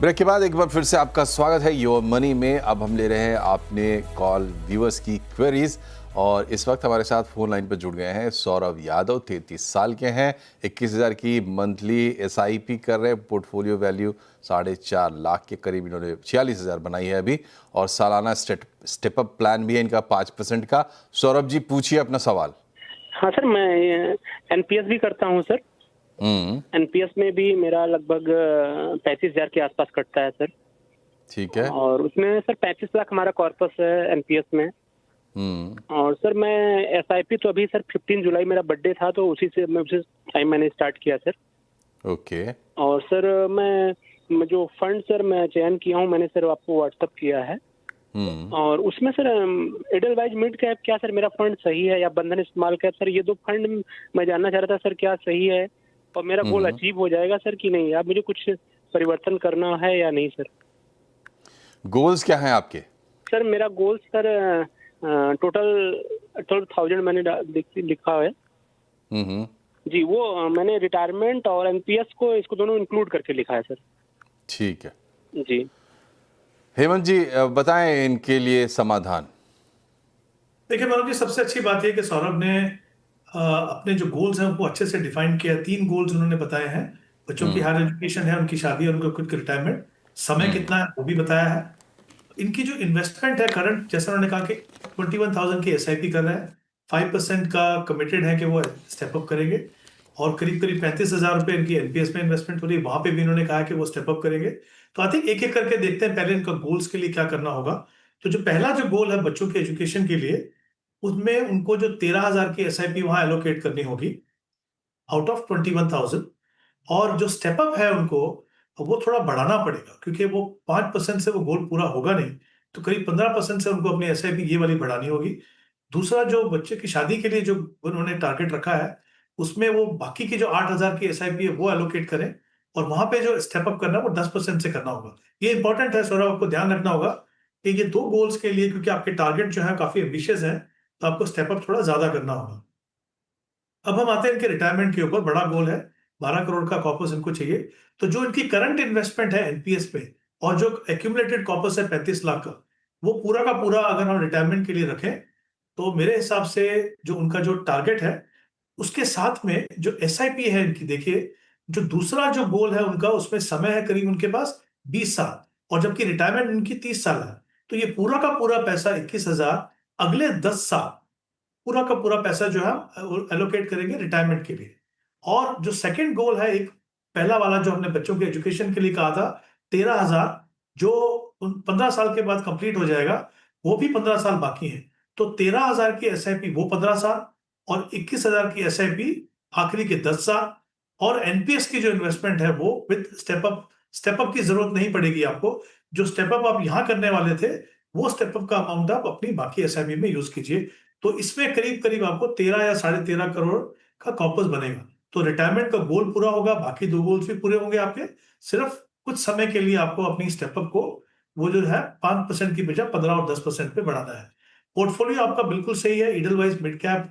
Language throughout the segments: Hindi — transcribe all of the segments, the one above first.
ब्रेक के बाद एक बार फिर से आपका स्वागत है योर मनी में। अब हम ले रहे हैं आपने कॉल व्यूअर्स की क्वेरीज और इस वक्त हमारे साथ फोन लाइन पर जुड़ गए हैं सौरभ यादव। 33 साल के हैं, 21,000 की मंथली SIP कर रहे हैं। पोर्टफोलियो वैल्यू 4.5 लाख के करीब इन्होंने 46,000 बनाई है अभी, और सालाना स्टेप अप प्लान भी है इनका 5% का। सौरभ जी पूछिए अपना सवाल। हाँ सर, मैं NPS भी करता हूँ सर। NPS में भी मेरा लगभग 35,000 के आसपास कटता है सर। ठीक है। और उसमें सर 35 लाख हमारा कॉर्पस है NPS में। और सर मैं SIP तो अभी सर 15 जुलाई मेरा बर्थडे था, तो उसी टाइम मैंने स्टार्ट किया सर। ओके। और सर मैं जो फंड सर मैं चयन किया हूँ, मैंने सर आपको व्हाट्सअप किया है। और उसमें सर एडलवाइज मिड कैप क्या सर मेरा फंड सही है, या बंधन स्मॉल कैप सर, ये दो फंड मैं जानना चाह रहा था सर, क्या सही है और मेरा गोल अचीव हो जाएगा सर कि नहीं, या मुझे कुछ परिवर्तन करना है या नहीं सर? गोल्स क्या हैं आपके? सर मेरा गोल सर टोटल 12,000 मैंने लिखा है जी। वो मैंने रिटायरमेंट और NPS को इसको दोनों इंक्लूड करके लिखा है सर। ठीक है जी। हेमंत जी बताएं इनके लिए समाधान। देखिए मनोज जी, सबसे अच्छी बात यह कि सौरभ ने अपने जो गोल्स हैं उनको अच्छे से डिफाइन किया। 3 गोल्स उन्होंने बताए हैं। बच्चों की हायर एजुकेशन है, उनकी शादी और उनका खुद का रिटायरमेंट, समय कितना है वो भी बताया है। इनकी जो इन्वेस्टमेंट है करंट, जैसे उन्होंने कहा कि 21,000 की SIP कर रहे हैं, 5% का कमिटेड है कि वो स्टेप अप करेंगे, और करीब करीब 35,000 रुपए इनकी NPS में इन्वेस्टमेंट हो रही है, वहां पे भी इन्होंने कहा कि वो स्टेप अप करेंगे। तो आई थिंक एक एक करके देखते हैं पहले इनका गोल्स के लिए क्या करना होगा। तो जो पहला जो गोल है बच्चों के एजुकेशन के लिए, उसमें उनको जो 13,000 की SIP वहां एलोकेट करनी होगी आउट ऑफ 21,000। और जो स्टेप अप है उनको वो थोड़ा बढ़ाना पड़ेगा, क्योंकि वो 5% से वो गोल पूरा होगा नहीं, तो करीब 15% से उनको अपनी SIP ये वाली बढ़ानी होगी। दूसरा, जो बच्चे की शादी के लिए जो उन्होंने टारगेट रखा है, उसमें वो बाकी की जो 8,000 की SIP है वो एलोकेट करें, और वहां पे जो स्टेप अप करना है वो 10% से करना होगा। ये इंपॉर्टेंट है सौरभ, आपको ध्यान रखना होगा कि ये 2 गोल्स के लिए, क्योंकि आपके टारगेट जो है काफी एम्बिशियस है, तो आपको स्टेप अप थोड़ा ज्यादा करना होगा। अब हम आते हैं इनके रिटायरमेंट के ऊपर। बड़ा गोल है, 12 करोड़ का कॉर्पस इनको चाहिए। तो जो इनकी करंट इन्वेस्टमेंट है NPS पे, और जो एक्यूमुलेटेड कॉर्पस है 35 लाख का, वो पूरा का पूरा अगर हम रिटायरमेंट के लिए रखें, तो मेरे हिसाब से जो उनका जो टारगेट है, उसके साथ में जो SIP है इनकी, देखिए जो दूसरा जो गोल है उनका, उसमें समय है करीब उनके पास 20 साल, और जबकि रिटायरमेंट उनकी 30 साल है। तो ये पूरा का पूरा पैसा 21,000 अगले 10 साल पूरा का पूरा पैसा जो है एलोकेट करेंगे रिटायरमेंट के लिए। और जो सेकंड गोल है, एक पहला वाला जो हमने बच्चों के एजुकेशन के लिए कहा था 13,000, जो 15 साल के बाद कंप्लीट हो जाएगा, वो भी 15 साल बाकी है। तो 13,000 की SIP वो 15 साल, और 21,000 की SIP आखिरी के 10 साल, और NPS की जो इन्वेस्टमेंट है वो विद स्टेप अप की जरूरत नहीं पड़ेगी आपको। जो स्टेप अप आप यहां करने वाले थे, वो स्टेप अप का अमाउंट आप अपनी बाकी SIP में यूज कीजिए। तो इसमें करीब करीब आपको 13 या 13.5 करोड़ का कॉर्पस बनेगा। तो रिटायरमेंट का गोल पूरा होगा, बाकी 2 गोल्स भी पूरे होंगे आपके। सिर्फ कुछ समय के लिए आपको अपनी स्टेपअप को वो जो है 5% की बजाय 15 और 10% पे बढ़ाना है। पोर्टफोलियो आपका बिल्कुल सही है, इडलवाइज मिड कैप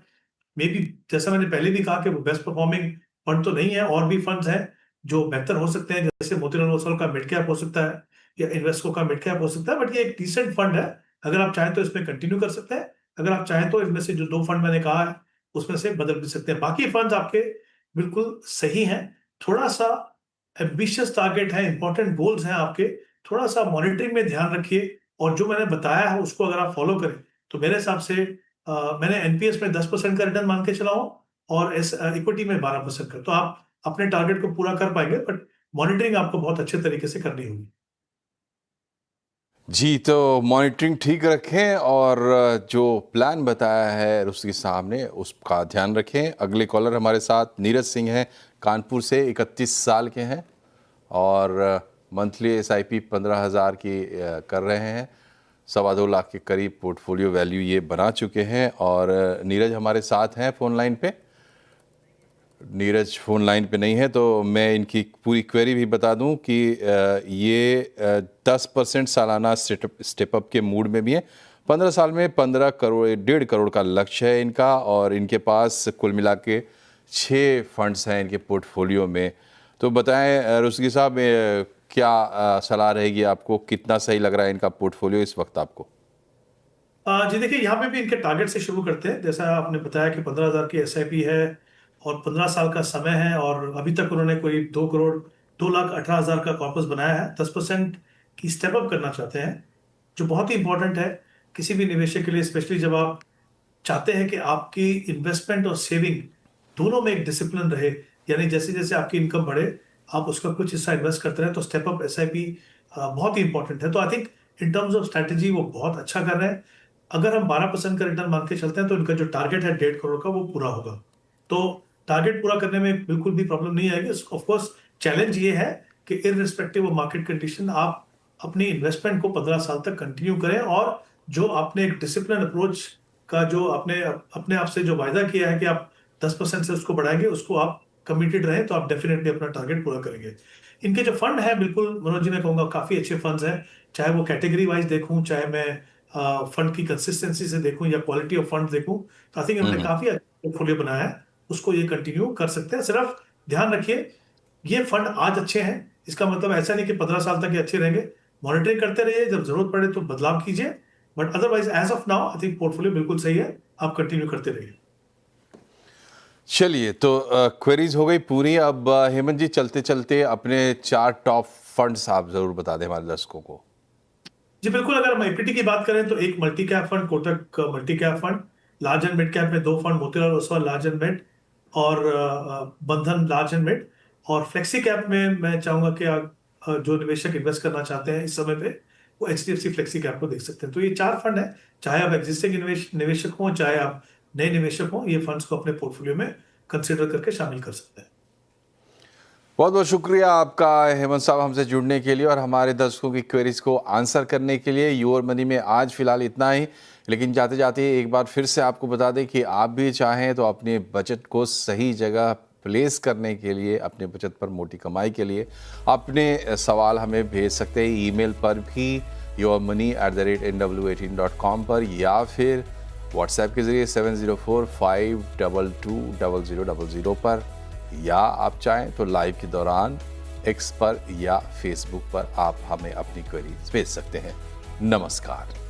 में भी, जैसा मैंने पहले भी कहा कि वो बेस्ट परफॉर्मिंग फंड तो नहीं है, और भी फंड्स हैं जो बेहतर हो सकते हैं, जैसे मोतीलाल ओसवाल का मिड कैप हो सकता है, या इन्वेस्को का मिड कैप हो सकता है। बट ये एक डिसेंट फंड है, अगर आप चाहें तो इसमें कंटिन्यू कर सकते हैं। अगर आप चाहें तो इनमें से जो 2 फंड मैंने कहा है उसमें से बदल भी सकते हैं। बाकी फंड्स आपके बिल्कुल सही हैं। थोड़ा सा एम्बिशियस टारगेट है, इंपॉर्टेंट गोल्स हैं आपके, थोड़ा सा मॉनिटरिंग में ध्यान रखिए, और जो मैंने बताया है उसको अगर आप फॉलो करें, तो मेरे हिसाब से मैंने NPS में 10% का रिटर्न मान के चला हूं, और इक्विटी में 12% का, तो आप अपने टारगेट को पूरा कर पाएंगे। बट मॉनिटरिंग आपको बहुत अच्छे तरीके से करनी होगी। जी, तो मॉनिटरिंग ठीक रखें और जो प्लान बताया है उसके सामने उसका ध्यान रखें। अगले कॉलर हमारे साथ नीरज सिंह हैं, कानपुर से, 31 साल के हैं और मंथली SIP 15,000 की कर रहे हैं। 2.25 लाख के करीब पोर्टफोलियो वैल्यू ये बना चुके हैं। और नीरज हमारे साथ हैं फ़ोन लाइन पे। नीरज फ़ोन लाइन पे नहीं है तो मैं इनकी पूरी क्वेरी भी बता दूं कि ये 10% सालाना स्टेप अप के मूड में भी हैं। 15 साल में 15 करोड़ 1.5 करोड़ का लक्ष्य है इनका, और इनके पास कुल मिला के 6 फंड्स हैं इनके पोर्टफोलियो में। तो बताएं रुस्की साहब, क्या सलाह रहेगी आपको? कितना सही लग रहा है इनका पोर्टफोलियो इस वक्त आपको? जी देखिए, यहाँ पे भी इनके टारगेट से शुरू करते हैं। जैसा आपने बताया कि 15,000 की एसआईपी है और 15 साल का समय है, और अभी तक उन्होंने कोई 2,18,000 का कॉर्पस बनाया है। 10% की स्टेप अप करना चाहते हैं, जो बहुत ही इंपॉर्टेंट है किसी भी निवेशक के लिए, स्पेशली जब आप चाहते हैं कि आपकी इन्वेस्टमेंट और सेविंग दोनों में एक डिसिप्लिन रहे। यानी जैसे जैसे आपकी इनकम बढ़े, आप उसका कुछ हिस्सा इन्वेस्ट करते रहे, तो स्टेप अप एसआईपी बहुत ही इंपॉर्टेंट है। तो I think in terms of strategy वो बहुत अच्छा कर रहे हैं। अगर हम 12% का रिटर्न मान के चलते हैं, तो इनका जो टारगेट है 1.5 करोड़ का, वो पूरा होगा। तो टारगेट पूरा करने में बिल्कुल भी प्रॉब्लम नहीं आएगी। ऑफकोर्स चैलेंज ये है कि इररिस्पेक्टिव ऑफ मार्केट कंडीशन, आप अपनी इन्वेस्टमेंट को 15 साल तक कंटिन्यू करें, और जो आपने एक डिसिप्लिन अप्रोच का जो आपने अपने आप से जो वायदा किया है कि आप 10% से उसको बढ़ाएंगे, उसको आप कमिटेड रहें, तो आप डेफिनेटली अपना टारगेट पूरा करेंगे। इनके जो फंड है, बिल्कुल मनोज जी, मैं कहूँगा काफ़ी अच्छे फंड्स हैं। चाहे वो कैटेगरी वाइज देखूं, चाहे मैं फंड की कंसिस्टेंसी से देखूं या क्वालिटी ऑफ फंड देखूं, तो आई थिंक इन्होंने काफ़ी अच्छा पोर्टफोलियो बनाया है। उसको ये कंटिन्यू कर सकते हैं। सिर्फ ध्यान रखिए, ये फंड आज अच्छे हैं, इसका मतलब ऐसा नहीं कि 15 साल तक ये अच्छे रहेंगे। मॉनिटरिंग करते रहिए, जब जरूरत पड़े तो बदलाव कीजिए, but otherwise as of now I think portfolio बिल्कुल सही है। आप कंटिन्यू करते रहिए। चलिए, तो क्वेरीज हो गई पूरी। अब हेमंत जी, चलते चलते अपने 4 टॉप फंड्स आप जरूर बता दें हमारे दर्शकों को। जी बिल्कुल, अगर हम इक्विटी की बात करें तो एक multi cap fund, Kotak multi cap fund. Large and mid cap में 2 fund, Motilal Oswal large and mid और बंधन लार्ज एंड मिड। और फ्लेक्सी कैप में मैं चाहूंगा कि जो निवेशक इन्वेस्ट करना चाहते हैं इस समय पे, वो एचडीएफसी फ्लेक्सी कैप को देख सकते हैं। तो ये 4 फंड है। चाहे आप एग्जिस्टिंग निवेशक हों, चाहे आप नए निवेशक हों, ये फंड्स को अपने पोर्टफोलियो में कंसिडर करके शामिल कर सकते हैं। बहुत बहुत शुक्रिया आपका हेमंत साहब, हमसे जुड़ने के लिए और हमारे दर्शकों की क्वेरीज को आंसर करने के लिए। योर मनी में आज फिलहाल इतना ही, लेकिन जाते जाते एक बार फिर से आपको बता दें कि आप भी चाहें तो अपने बजट को सही जगह प्लेस करने के लिए, अपने बचत पर मोटी कमाई के लिए अपने सवाल हमें भेज सकते हैं ईमेल पर भी, yourmoney@nw18.com पर, या फिर व्हाट्सएप के ज़रिए 7045220000 पर, या आप चाहें तो लाइव के दौरान एक्स पर या फेसबुक पर आप हमें अपनी क्वेरी भेज सकते हैं। नमस्कार।